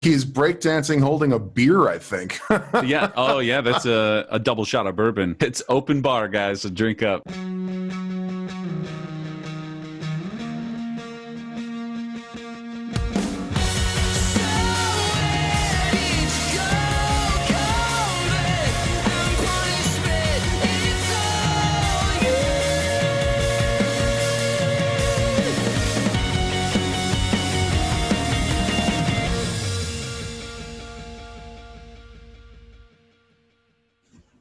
He's breakdancing holding a beer, I think. Yeah. Oh, yeah. That's a double shot of bourbon. It's open bar, guys. So drink up.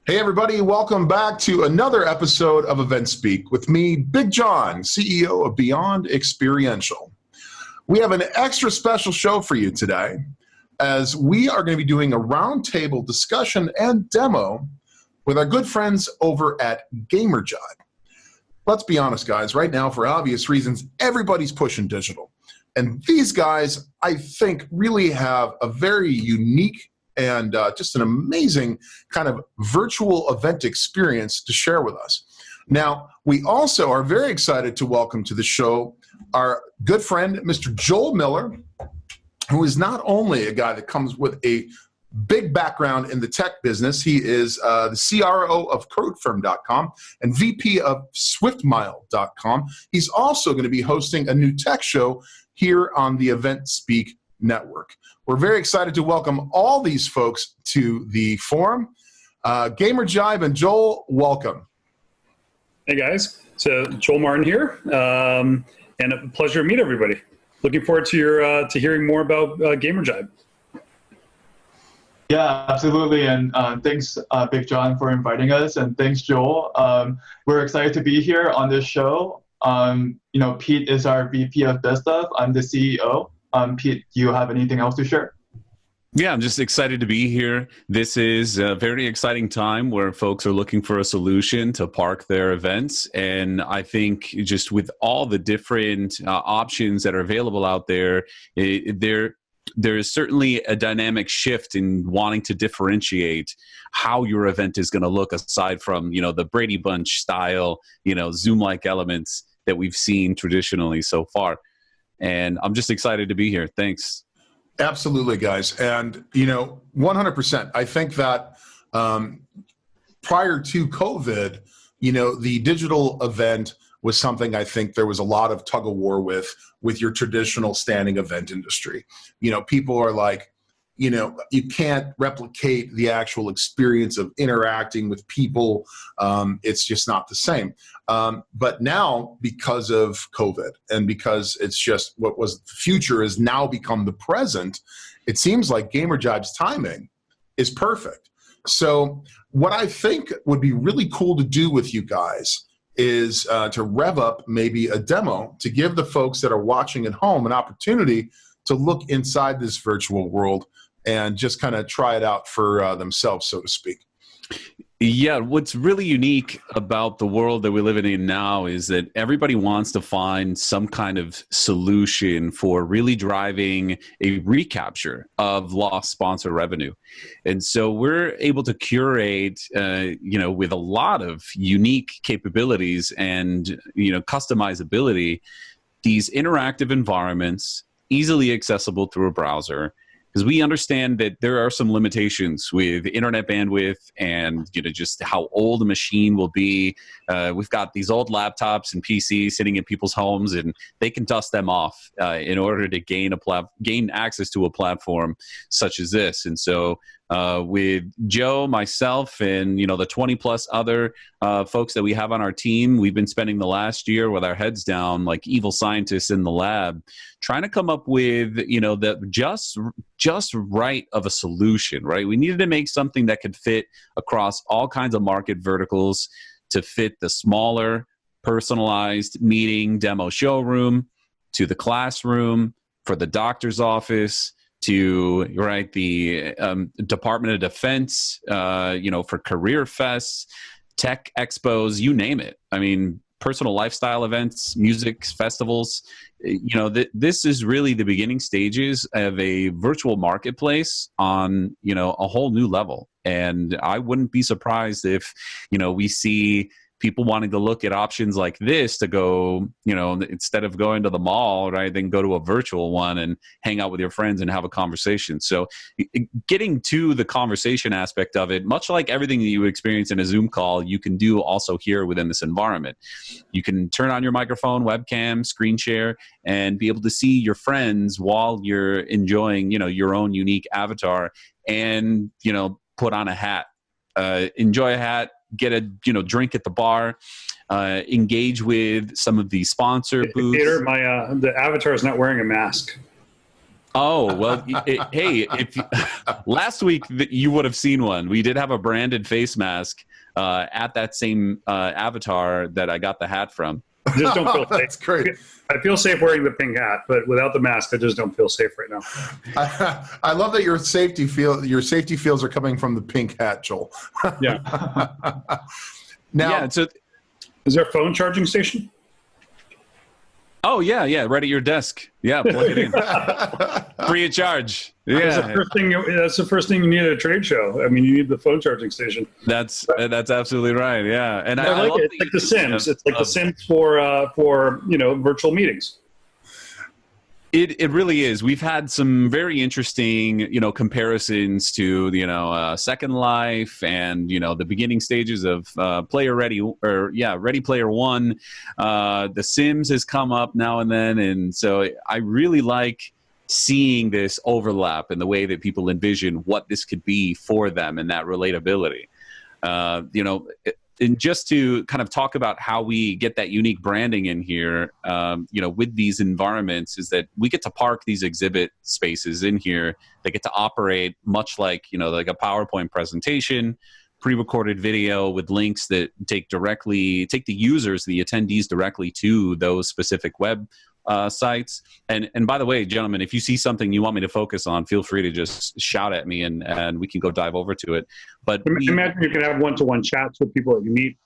Hey, everybody. Welcome back to another episode of EventSpeak with me, Big John, CEO of Beyond Experiential. We have an extra special show for you today, as we are going to be doing a roundtable discussion and demo with our good friends over at Gamerjibe. Let's be honest, guys. Right now, for obvious reasons, everybody's pushing digital. And these guys, I think, really have a very unique and just an amazing kind of virtual event experience to share with us. Now, we also are very excited to welcome to the show our good friend, Mr. Joel Miller, who is not only a guy that comes with a big background in the tech business. He is the CRO of CodeFirm.com and VP of SwiftMile.com. He's also going to be hosting a new tech show here on the EventSpeak network. We're very excited to welcome all these folks to the forum. Gamerjibe and Joel, welcome. Hey guys, so Joel Martin here, and a pleasure to meet everybody. Looking forward to your to hearing more about Gamerjibe. Yeah, absolutely, and thanks, Big John, for inviting us, and thanks, Joel. We're excited to be here on this show. Pete is our VP of Biz Stuff. I'm the CEO. Pete, do you have anything else to share? Yeah, I'm just excited to be here. This is a very exciting time where folks are looking for a solution to park their events. And I think just with all the different options that are available out there, there is certainly a dynamic shift in wanting to differentiate how your event is going to look, aside from, the Brady Bunch style, Zoom-like elements that we've seen traditionally so far. And I'm just excited to be here. Thanks. Absolutely, guys. And, 100%. I think that prior to COVID, the digital event was something I think there was a lot of tug of war with your traditional standing event industry. People are like, you can't replicate the actual experience of interacting with people. It's just not the same. But now, because of COVID and because it's just what was the future has now become the present, it seems like Gamerjibe's timing is perfect. So what I think would be really cool to do with you guys is to rev up maybe a demo to give the folks that are watching at home an opportunity to look inside this virtual world and just kind of try it out for themselves, so to speak. Yeah, what's really unique about the world that we're living in now is that everybody wants to find some kind of solution for really driving a recapture of lost sponsor revenue. And so we're able to curate, with a lot of unique capabilities and, customizability, these interactive environments easily accessible through a browser. Because we understand that there are some limitations with internet bandwidth and just how old a machine will be. We've got these old laptops and PCs sitting in people's homes, and they can dust them off in order to gain access to a platform such as this. And so with Joe, myself, and the 20 plus other folks that we have on our team, we've been spending the last year with our heads down like evil scientists in the lab, trying to come up with the just right of a solution. Right, we needed to make something that could fit across all kinds of market verticals, to fit the smaller, personalized meeting demo showroom, to the classroom, for the doctor's office, to the Department of Defense, for career fests, tech expos, you name it. I mean, personal lifestyle events, music festivals. This is really the beginning stages of a virtual marketplace on a whole new level. And I wouldn't be surprised if we see people wanting to look at options like this to go, instead of going to the mall, right, then go to a virtual one and hang out with your friends and have a conversation. So getting to the conversation aspect of it, much like everything that you experience in a Zoom call, you can do also here within this environment. You can turn on your microphone, webcam, screen share, and be able to see your friends while you're enjoying, your own unique avatar, and, put on a hat, enjoy a hat, get a, drink at the bar, engage with some of the sponsor booths. Peter, the avatar is not wearing a mask. Oh, well, hey, last week you would have seen one. We did have a branded face mask at that same avatar that I got the hat from. I just don't feel safe. That's great. I feel safe wearing the pink hat, but without the mask, I just don't feel safe right now. I love that your safety feels are coming from the pink hat, Joel. Yeah. Now, yeah, so is there a phone charging station? Oh, yeah, right at your desk. Yeah, plug it in. Free of charge. Yeah. That's the first thing you need at a trade show. I mean, you need the phone charging station. That's absolutely right, yeah. And I like it. It's like The Sims. It's like The Sims for virtual meetings. It really is. We've had some very interesting, comparisons to, Second Life and, the beginning stages of Ready Player One. The Sims has come up now and then. And so I really like seeing this overlap in the way that people envision what this could be for them and that relatability. And just to kind of talk about how we get that unique branding in here, with these environments, is that we get to park these exhibit spaces in here. They get to operate much like, like a PowerPoint presentation, pre-recorded video with links that take the users, the attendees directly to those specific web sites. And by the way, gentlemen, if you see something you want me to focus on, feel free to just shout at me and we can go dive over to it. But imagine you can have one-to-one chats with people that you meet.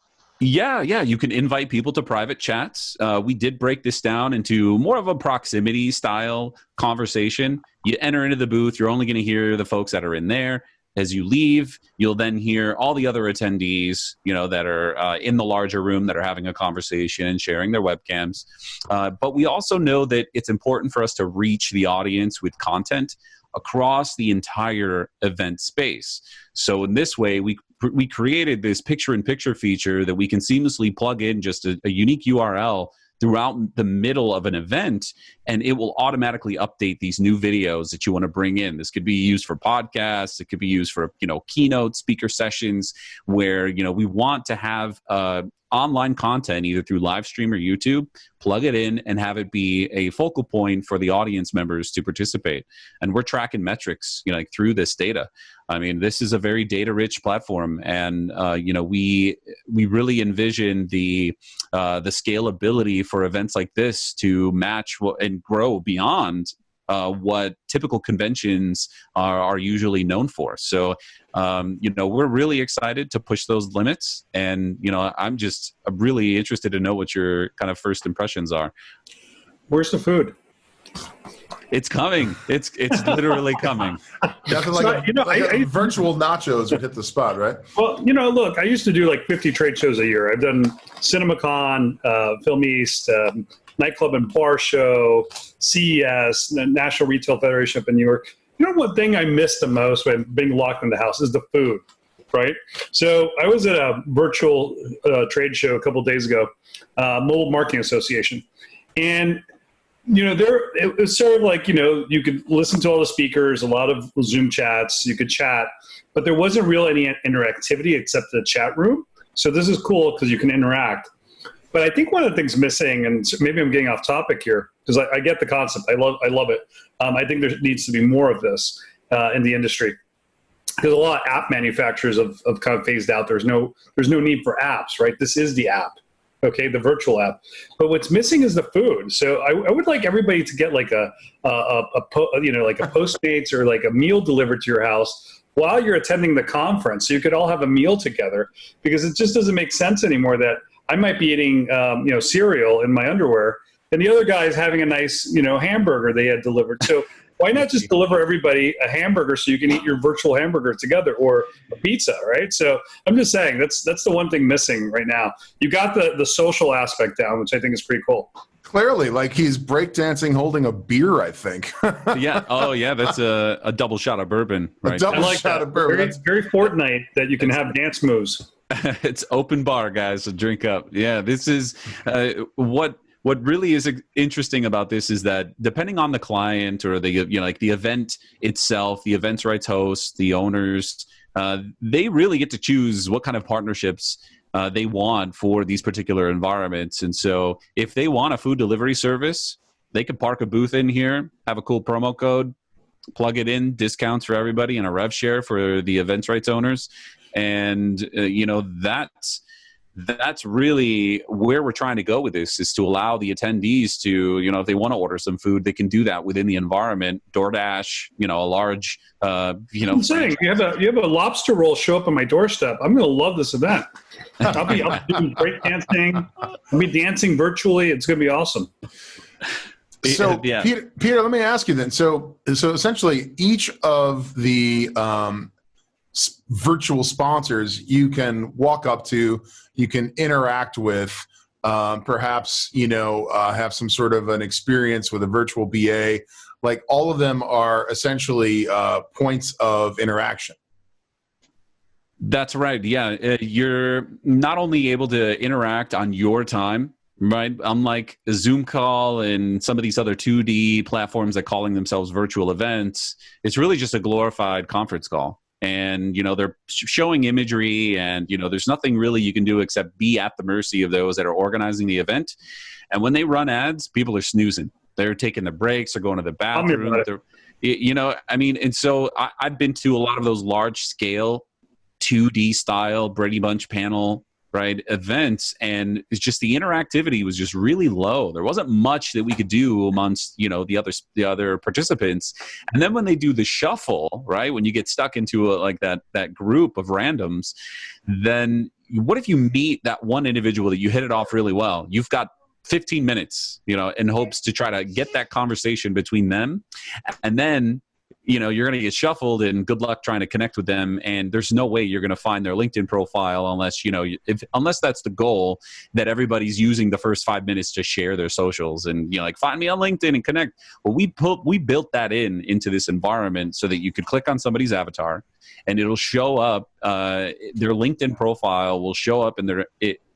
Yeah, you can invite people to private chats. We did break this down into more of a proximity style conversation. You enter into the booth, you're only going to hear the folks that are in there. As you leave, you'll then hear all the other attendees, that are in the larger room that are having a conversation and sharing their webcams. But we also know that it's important for us to reach the audience with content across the entire event space. So in this way, we created this picture-in-picture feature that we can seamlessly plug in just a unique URL throughout the middle of an event, and it will automatically update these new videos that you want to bring in. This could be used for podcasts. It could be used for, keynote speaker sessions where, we want to have online content either through live stream or YouTube, plug it in and have it be a focal point for the audience members to participate. And we're tracking metrics, through this data. I mean, this is a very data-rich platform, and we really envision the scalability for events like this to match and grow beyond what typical conventions are usually known for. So, we're really excited to push those limits, and I'm really interested to know what your kind of first impressions are. Where's the food? It's coming. It's literally coming. Definitely virtual nachos would hit the spot, right? Well, look, I used to do like 50 trade shows a year. I've done CinemaCon, Film East, Nightclub and Bar Show, CES, the National Retail Federation up in New York. One thing I miss the most when being locked in the house is the food, right? So I was at a virtual trade show a couple of days ago, Mobile Marketing Association, and it was sort of like, you could listen to all the speakers, a lot of Zoom chats, you could chat, but there wasn't really any interactivity except the chat room. So this is cool because you can interact. But I think one of the things missing, and maybe I'm getting off topic here, because I get the concept. I love it. I think there needs to be more of this in the industry. Because a lot of app manufacturers have kind of phased out. There's no need for apps, right? This is the app. Okay, the virtual app. But what's missing is the food. So I would like everybody to get like a Postmates or like a meal delivered to your house while you're attending the conference. So you could all have a meal together, because it just doesn't make sense anymore that I might be eating cereal in my underwear and the other guy is having a nice hamburger they had delivered. So Why not just deliver everybody a hamburger so you can eat your virtual hamburger together, or a pizza, right? So I'm just saying that's the one thing missing right now. You got the social aspect down, which I think is pretty cool. Clearly, like he's breakdancing holding a beer, I think. Yeah. Oh, yeah. That's a double shot of bourbon, right? A double I like shot that. of bourbon. Very Fortnite that you can have dance moves. It's open bar, guys. So drink up. Yeah. This is what really is interesting about this is that depending on the client or the like the event itself, the events rights hosts, the owners, they really get to choose what kind of partnerships they want for these particular environments. And so if they want a food delivery service, they could park a booth in here, have a cool promo code, plug it in, discounts for everybody, and a rev share for the events rights owners. And that's really where we're trying to go with this, is to allow the attendees to, if they want to order some food, they can do that within the environment. DoorDash, a large, I'm saying you have a lobster roll show up on my doorstep. I'm going to love this event. I'll be doing break dancing. I'll be dancing virtually. It's going to be awesome. So, yeah. Peter, let me ask you then. So essentially, each of the virtual sponsors you can walk up to, you can interact with, perhaps have some sort of an experience with a virtual BA. Like all of them are essentially points of interaction. That's right. Yeah, you're not only able to interact on your time, right? Unlike a Zoom call and some of these other 2D platforms that calling themselves virtual events, it's really just a glorified conference call. And, they're showing imagery and, there's nothing really you can do except be at the mercy of those that are organizing the event. And when they run ads, people are snoozing. They're taking their breaks, they're going to the bathroom. And so I've been to a lot of those large scale 2D style Brady Bunch panel, right, events, and it's just the interactivity was just really low. There wasn't much that we could do amongst the other participants. And then when they do the shuffle, right, when you get stuck into that group of randoms, then what if you meet that one individual that you hit it off really well? You've got 15 minutes, in hopes to try to get that conversation between them, and then you're going to get shuffled, and good luck trying to connect with them. And there's no way you're going to find their LinkedIn profile unless, unless that's the goal, that everybody's using the first 5 minutes to share their socials and, find me on LinkedIn and connect. Well, we built that into this environment so that you could click on somebody's avatar and it'll show up, their LinkedIn profile will show up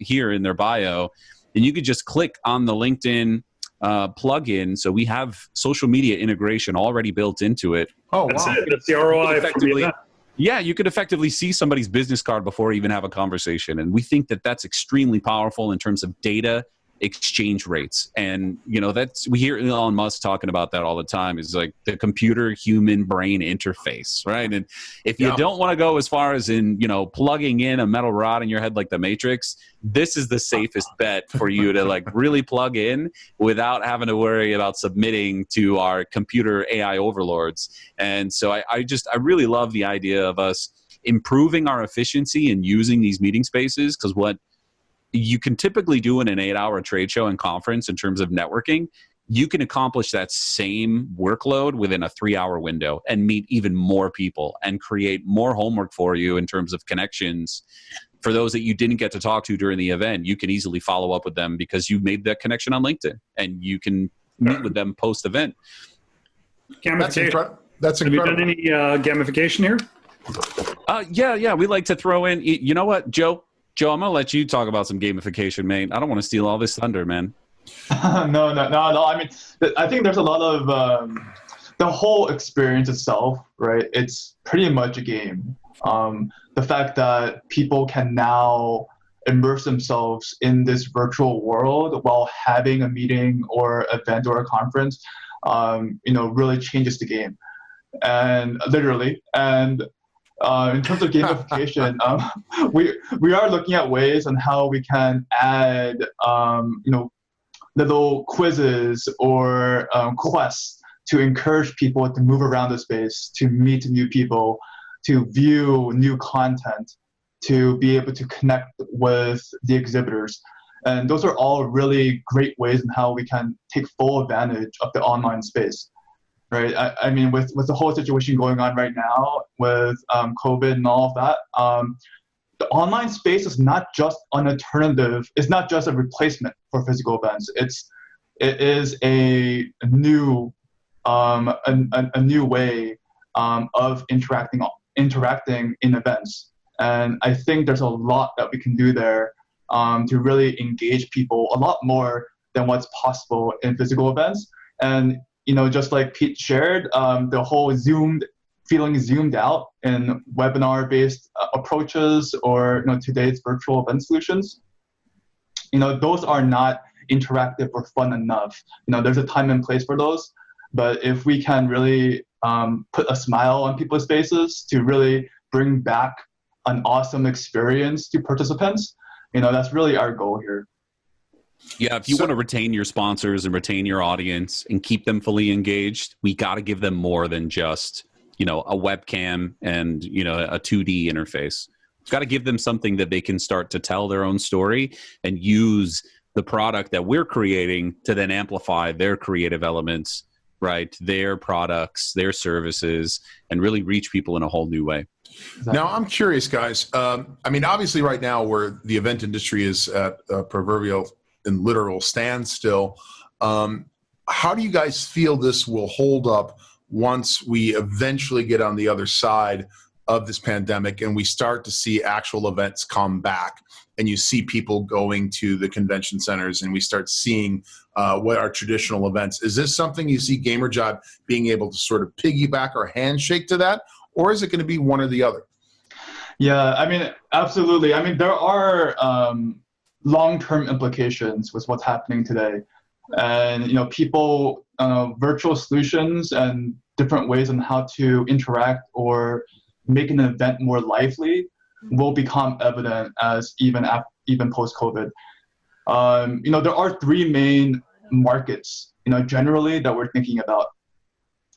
here in their bio. And you could just click on the LinkedIn plugin. So we have social media integration already built into it. Oh, That's wow. it. That's the ROI. Yeah, you could effectively see somebody's business card before you even have a conversation. And we think that that's extremely powerful in terms of data exchange rates. And, we hear Elon Musk talking about that all the time, is like the computer human brain interface, right? And if you don't want to go as far as in, plugging in a metal rod in your head like the Matrix, this is the safest bet for you to really plug in without having to worry about submitting to our computer AI overlords. And so I really love the idea of us improving our efficiency and using these meeting spaces, because what you can typically do in an 8-hour trade show and conference in terms of networking, you can accomplish that same workload within a 3-hour window and meet even more people and create more homework for you in terms of connections. For those that you didn't get to talk to during the event, you can easily follow up with them because you made that connection on LinkedIn, and you can meet with them post-event. Gamification. That's incredible. Have you done any gamification here? Yeah. We like to throw in, you know what, Joe, I'm going to let you talk about some gamification, mate. I don't want to steal all this thunder, man. No. I mean, I think there's a lot of the whole experience itself, right? It's pretty much a game. The fact that people can now immerse themselves in this virtual world while having a meeting or event or a conference, really changes the game, and literally. And in terms of gamification, we are looking at ways on how we can add, little quizzes or quests to encourage people to move around the space, to meet new people, to view new content, to be able to connect with the exhibitors. And those are all really great ways in how we can take full advantage of the online space. right? I mean, with the whole situation going on right now with COVID and all of that, the online space is not just an alternative. It's not just a replacement for physical events. It is a new way of interacting in events. And I think there's a lot that we can do there to really engage people a lot more than what's possible in physical events. And just like Pete shared, the whole feeling zoomed out in webinar-based approaches or today's virtual event solutions, those are not interactive or fun enough. There's a time and place for those, but if we can really put a smile on people's faces to really bring back an awesome experience to participants, that's really our goal here. Yeah, if you want to retain your sponsors and retain your audience and keep them fully engaged, we got to give them more than just a webcam and a 2D interface. We've got to give them something that they can start to tell their own story and use the product that we're creating to then amplify their creative elements, right? Their products, their services, and really reach people in a whole new way. Exactly. Now, I'm curious, guys. I mean, obviously right now where the event industry is at a proverbial and literal standstill, how do you guys feel this will hold up once we eventually get on the other side of this pandemic and we start to see actual events come back and you see people going to the convention centers and we start seeing what are traditional events? Is this something you see Gamerjibe being able to sort of piggyback or handshake to that? Or is it going to be one or the other? Yeah, I mean, absolutely. I mean, there are long-term implications with what's happening today. And, people, virtual solutions and different ways on how to interact or make an event more lively will become evident as even post-COVID. There are three main markets, generally that we're thinking about.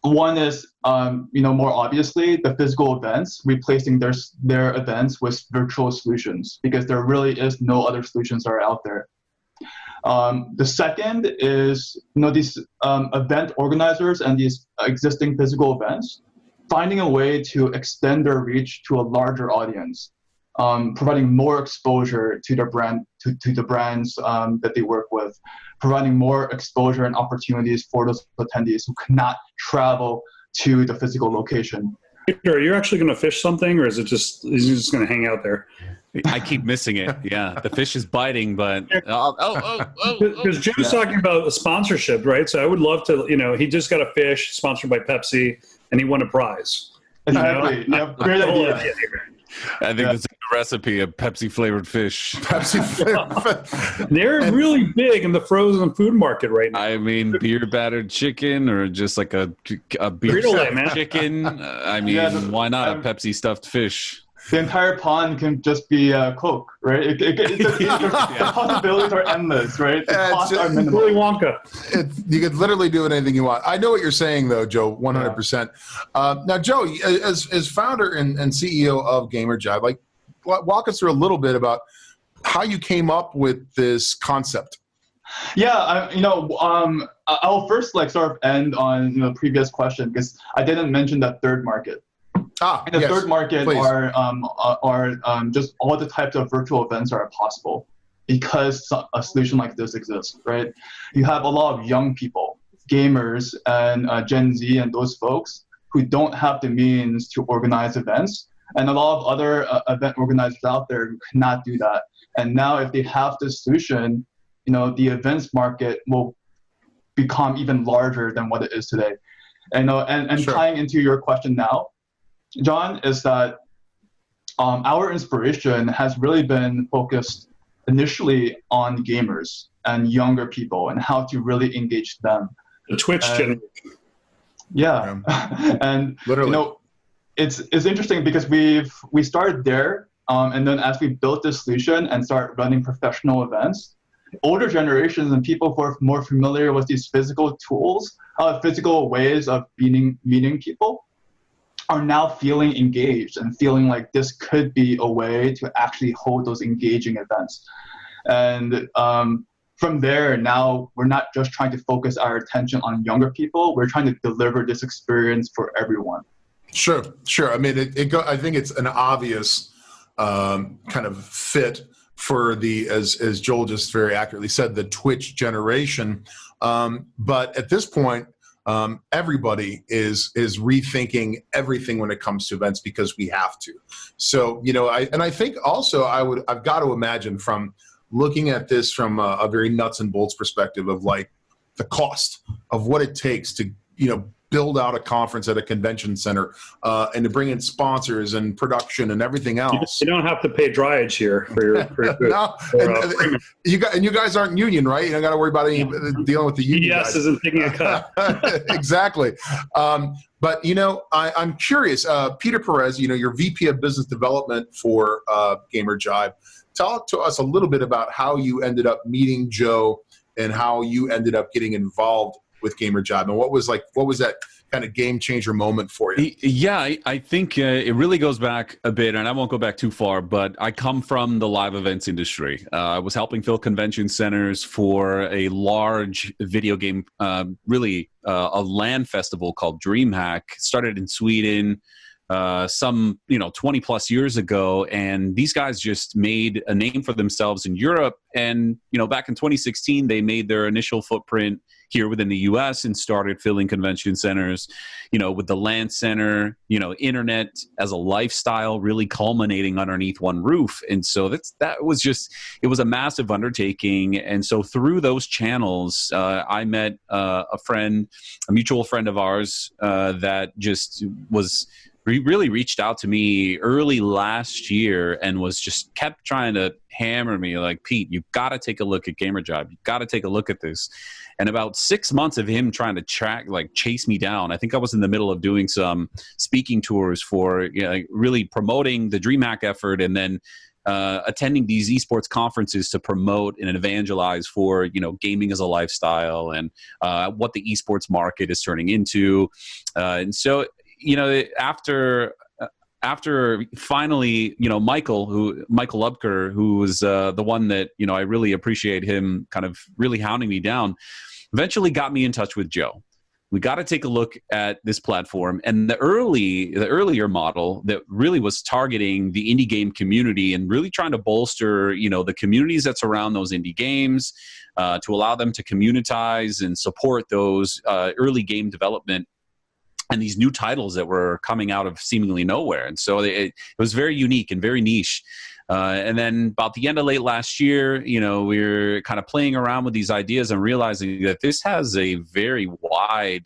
One is, more obviously, the physical events, replacing their events with virtual solutions, because there really is no other solutions that are out there. The second is, these event organizers and these existing physical events, finding a way to extend their reach to a larger audience, providing more exposure to their brand, to the brands that they work with, providing more exposure and opportunities for those attendees who cannot travel to the physical location. Victor, are you actually going to fish something, or is he just going to hang out there? I keep missing it. Yeah, the fish is biting, but because Jim's talking about a sponsorship, right? So I would love to, he just got a fish sponsored by Pepsi, and he won a prize. Exactly. Yeah, great idea. I think that's a recipe of Pepsi flavored fish. They're really big in the frozen food market right now. I mean, beer battered chicken, or just like a beer chicken. I mean, why not a Pepsi stuffed fish? The entire pond can just be Coke, right? The possibilities are endless, right? The costs are minimal. Willy Wonka. You could literally do anything you want. I know what you're saying, though, Joe, 100%. Now, Joe, as founder and CEO of Gamerjibe, walk us through a little bit about how you came up with this concept. Yeah, I'll first sort of end on the previous question, because I didn't mention that third market. And the third market are just all the types of virtual events that are possible because a solution like this exists, right? You have a lot of young people, gamers and Gen Z and those folks who don't have the means to organize events, and a lot of other event organizers out there who cannot do that. And now if they have this solution, the events market will become even larger than what it is today. And sure. Tying into your question now, John, is that our inspiration has really been focused initially on gamers and younger people and how to really engage them. The Twitch generation. Yeah. And literally. It's interesting because we started there, and then as we built this solution and started running professional events, older generations and people who are more familiar with these physical tools, physical ways of meeting people, are now feeling engaged and feeling like this could be a way to actually hold those engaging events. And from there, now we're not just trying to focus our attention on younger people. We're trying to deliver this experience for everyone. Sure. I mean, I think it's an obvious kind of fit for the, as Joel just very accurately said, the Twitch generation. But at this point, everybody is rethinking everything when it comes to events because we have to. So, I think also I've got to imagine from looking at this from a very nuts and bolts perspective of like the cost of what it takes to, build out a conference at a convention center and to bring in sponsors and production and everything else. You don't have to pay dryage here for your food. No, and you guys aren't union, right? You don't got to worry about dealing with the union. Yes, isn't taking a cut. Exactly. But, I'm curious, Peter Perez, you're VP of Business Development for Gamerjibe. Talk to us a little bit about how you ended up meeting Joe and how you ended up getting involved with Gamerjibe, and what was that kind of game changer moment for you? Yeah, I think it really goes back a bit, and I won't go back too far, but I come from the live events industry. I was helping fill convention centers for a large video game, really a LAN festival called DreamHack. Started in Sweden some 20 plus years ago, and these guys just made a name for themselves in Europe. And back in 2016 they made their initial footprint here within the US and started filling convention centers, with the LAN center, internet as a lifestyle really culminating underneath one roof. And so it was a massive undertaking. And so through those channels, I met a mutual friend of ours that just was really reached out to me early last year and kept trying to hammer me like, Pete, you got to take a look at Gamerjibe. You got to take a look at this. And about 6 months of him trying to chase me down, I think I was in the middle of doing some speaking tours for really promoting the DreamHack effort, and then attending these esports conferences to promote and evangelize for gaming as a lifestyle and what the esports market is turning into. And so after finally, Michael Lubker, who was the one that, I really appreciate him kind of really hounding me down, eventually got me in touch with Joe. We got to take a look at this platform, and the earlier model that really was targeting the indie game community and really trying to bolster, the communities that surround those indie games, to allow them to communitize and support those early game development and these new titles that were coming out of seemingly nowhere. And so it was very unique and very niche. And then about the end of late last year, we were kind of playing around with these ideas and realizing that this has a very wide,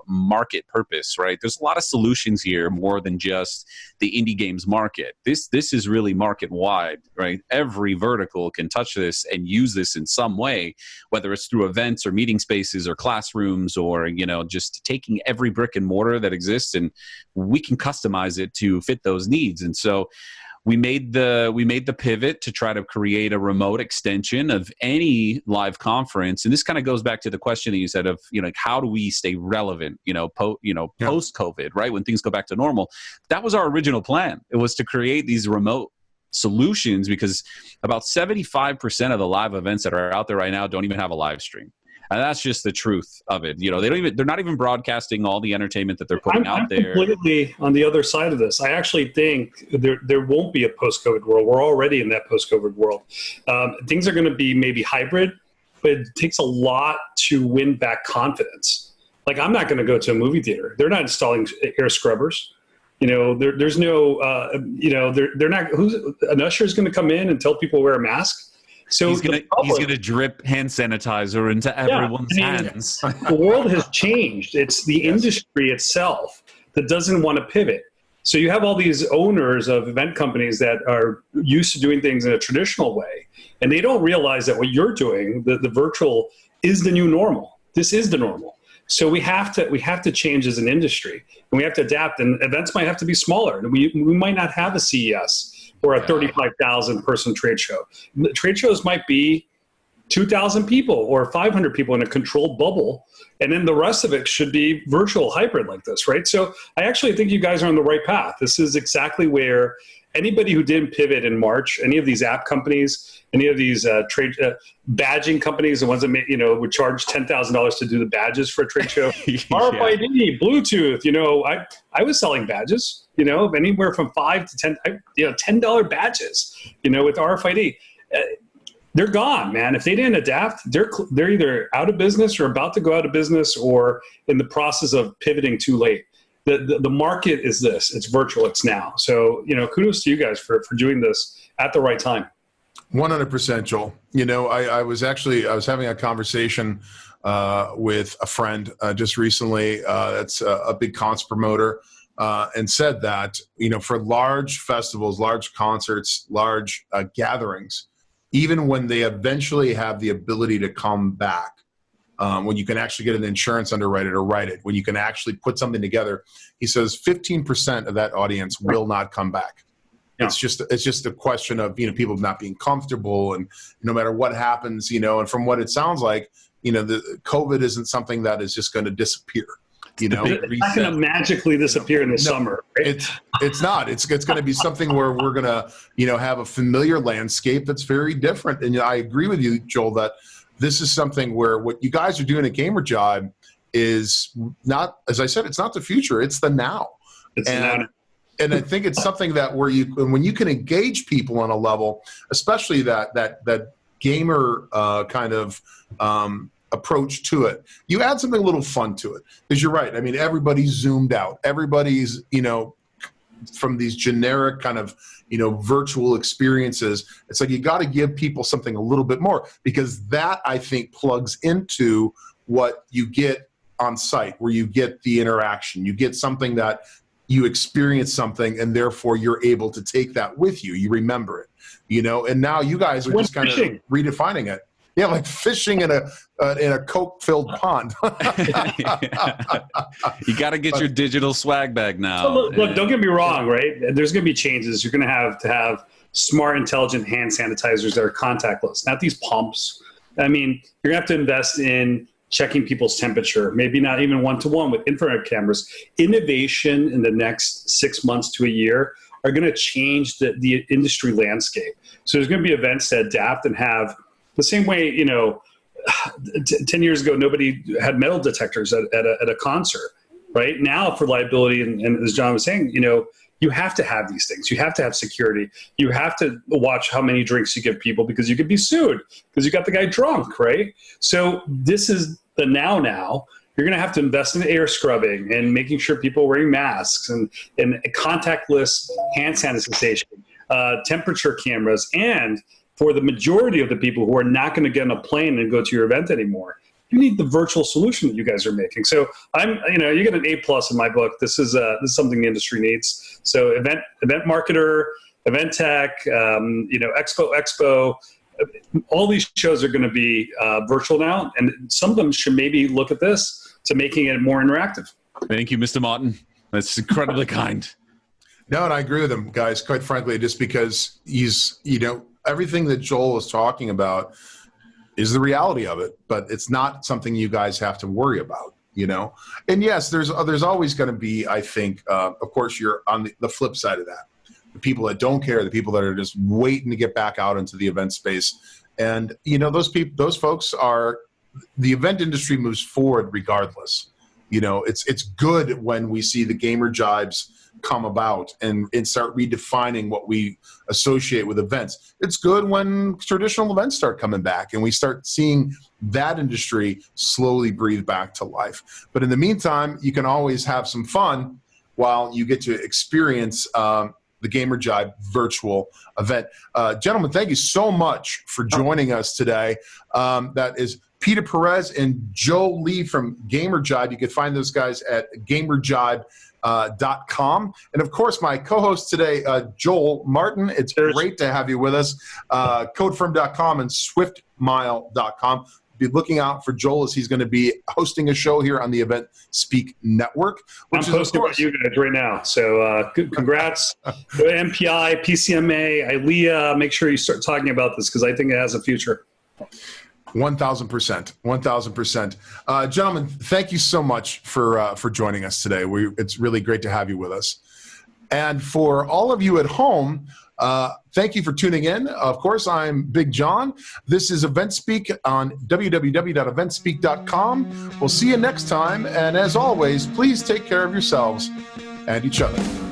market purpose, right? There's a lot of solutions here more than just the indie games market. This is really market wide, right? Every vertical can touch this and use this in some way, whether it's through events or meeting spaces or classrooms or, just taking every brick and mortar that exists, and we can customize it to fit those needs. And so we made the pivot to try to create a remote extension of any live conference. And this kind of goes back to the question that you said of, how do we stay relevant, post-COVID, right? When things go back to normal. That was our original plan. It was to create these remote solutions because about 75% of the live events that are out there right now don't even have a live stream. And that's just the truth of it. They're not even broadcasting all the entertainment that they're putting out there. I'm completely on the other side of this. I actually think there won't be a post-COVID world. We're already in that post-COVID world. Things are going to be maybe hybrid, but it takes a lot to win back confidence. Like, I'm not going to go to a movie theater. They're not installing air scrubbers. There's no, they're not, an usher is going to come in and tell people to wear a mask. So he's gonna drip hand sanitizer into everyone's hands. The world has changed. It's the industry itself that doesn't want to pivot. So you have all these owners of event companies that are used to doing things in a traditional way, and they don't realize that what you're doing, the virtual, is the new normal. This is the normal. So we have to change as an industry, and we have to adapt. And events might have to be smaller. We might not have a CES or a 35,000 person trade show. Trade shows might be 2,000 people or 500 people in a controlled bubble. And then the rest of it should be virtual hybrid like this, right? So I actually think you guys are on the right path. This is exactly where anybody who didn't pivot in March, any of these app companies, any of these trade badging companies, the ones that would charge $10,000 to do the badges for a trade show, RFID, Bluetooth. I was selling badges, anywhere from $5 to $10 badges, with RFID. They're gone, man. If they didn't adapt, they're either out of business or about to go out of business or in the process of pivoting too late. The market is this. It's virtual. It's now. So, kudos to you guys for doing this at the right time. 100%, Joel. I was having a conversation with a friend just recently that's a big concert promoter and said that, for large festivals, large concerts, large gatherings, even when they eventually have the ability to come back, when you can actually get an insurance underwriter to write it, when you can actually put something together, he says 15% of that audience will not come back. Yeah. It's just a question of, people not being comfortable, and no matter what happens, and from what it sounds like, the COVID isn't something that is just going to disappear. It's not going to magically disappear in the summer. Right? It's not. It's going to be something where we're going to, have a familiar landscape that's very different. And I agree with you, Joel, that this is something where what you guys are doing at Gamerjibe is not, as I said, it's not the future. It's the now. And I think it's something that when you can engage people on a level, especially that gamer kind of approach to it, you add something a little fun to it. Because you're right. I mean, everybody's zoomed out. Everybody's, from these generic kind of, virtual experiences. It's like you got to give people something a little bit more, because that, I think, plugs into what you get on site, where you get the interaction. You get something that you experience something, and therefore you're able to take that with you. You remember it, and now you guys are just kind of redefining it. Yeah, like fishing in a Coke-filled pond. You got to get your digital swag bag now. So look, don't get me wrong, right? There's going to be changes. You're going to have smart, intelligent hand sanitizers that are contactless, not these pumps. I mean, you're going to have to invest in checking people's temperature, maybe not even one-to-one with infrared cameras. Innovation in the next 6 months to a year are going to change the industry landscape. So there's going to be events that adapt and have the same way, 10 years ago, nobody had metal detectors at a concert, right? Now for liability, and as John was saying, you have to have these things. You have to have security. You have to watch how many drinks you give people, because you could be sued because you got the guy drunk, right? So this is the now. You're going to have to invest in air scrubbing and making sure people are wearing masks and contactless hand sanitization, temperature cameras, and for the majority of the people who are not going to get on a plane and go to your event anymore, you need the virtual solution that you guys are making. So you get an A+ in my book. This is something the industry needs. So event marketer, event tech, expo, all these shows are going to be virtual now, and some of them should maybe look at this to making it more interactive. Thank you, Mr. Martin. That's incredibly kind. No, and I agree with him, guys, quite frankly, just because he's, everything that Joel was talking about is the reality of it, but it's not something you guys have to worry about, And yes, there's always going to be, I think, of course, you're on the flip side of that. The people that don't care, the people that are just waiting to get back out into the event space. And, those folks are, the event industry moves forward regardless. It's good when we see the Gamerjibes come about and start redefining what we associate with events. It's good when traditional events start coming back and we start seeing that industry slowly breathe back to life. But in the meantime, you can always have some fun while you get to experience the Gamerjibe virtual event. Gentlemen, thank you so much for joining us today. That is Peter Perez and Joe Lee from Gamerjibe. You can find those guys at gamerjibe.com. And of course, my co-host today, Joel Martin. It's great to have you with us. Codefirm.com and swiftmile.com. Be looking out for Joel, as he's going to be hosting a show here on the EventSpeak Network. I'm posting about you guys right now. So congrats to MPI, PCMA, ILEA. Make sure you start talking about this, because I think it has a future. 1,000%. 1,000%. Gentlemen, thank you so much for joining us today. It's really great to have you with us. And for all of you at home, thank you for tuning in. Of course, I'm Big John. This is EventSpeak on www.eventspeak.com. We'll see you next time. And as always, please take care of yourselves and each other.